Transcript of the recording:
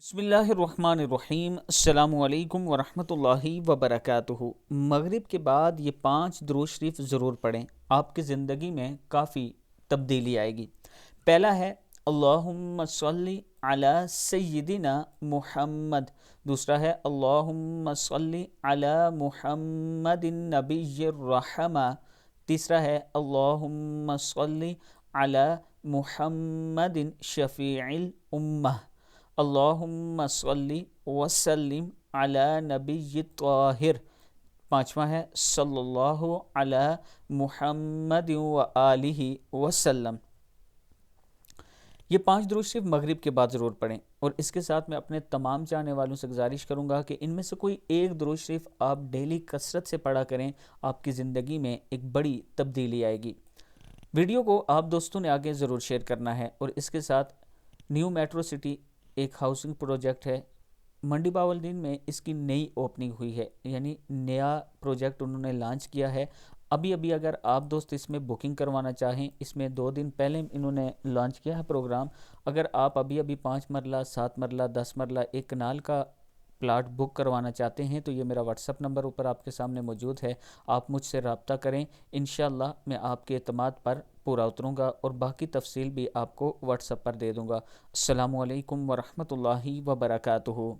بسم اللہ الرحمن الرحیم۔ السلام علیکم ورحمۃ اللہ وبرکاتہ۔ مغرب کے بعد یہ 5 درود شریف ضرور پڑھیں، آپ کی زندگی میں کافی تبدیلی آئے گی۔ پہلا ہے اللہم صلی علی سیدنا محمد، دوسرا ہے اللہم صلی علی محمد النبی الرحمہ، تیسرا ہے اللہم صلی علی محمد شفیع الامہ، اللہم صلی وسلم علی نبی طاہر، پانچواں ہے صلی اللہ علی محمد وآلہ وسلم۔ یہ 5 درود شریف مغرب کے بعد ضرور پڑھیں، اور اس کے ساتھ میں اپنے تمام چاہنے والوں سے گزارش کروں گا کہ ان میں سے کوئی ایک درود شریف آپ ڈیلی کثرت سے پڑھا کریں، آپ کی زندگی میں ایک بڑی تبدیلی آئے گی۔ ویڈیو کو آپ دوستوں نے آگے ضرور شیئر کرنا ہے، اور اس کے ساتھ نیو میٹرو سٹی ایک ہاؤسنگ پروجیکٹ ہے منڈی باولدین میں، اس کی نئی اوپننگ ہوئی ہے، یعنی نیا پروجیکٹ انہوں نے لانچ کیا ہے۔ ابھی اگر آپ دوست اس میں بکنگ کروانا چاہیں، اس میں 2 دن پہلے انہوں نے لانچ کیا ہے پروگرام۔ اگر آپ ابھی 5 مرلہ 7 مرلہ 10 مرلہ ایک کنال کا پلاٹ بک کروانا چاہتے ہیں تو یہ میرا واٹس اپ نمبر اوپر آپ کے سامنے موجود ہے، آپ مجھ سے رابطہ کریں، انشاءاللہ میں آپ کے اعتماد پر پورا اتروں گا، اور باقی تفصیل بھی آپ کو واٹس اپ پر دے دوں گا۔ السلام علیکم ورحمۃ اللہ وبرکاتہ۔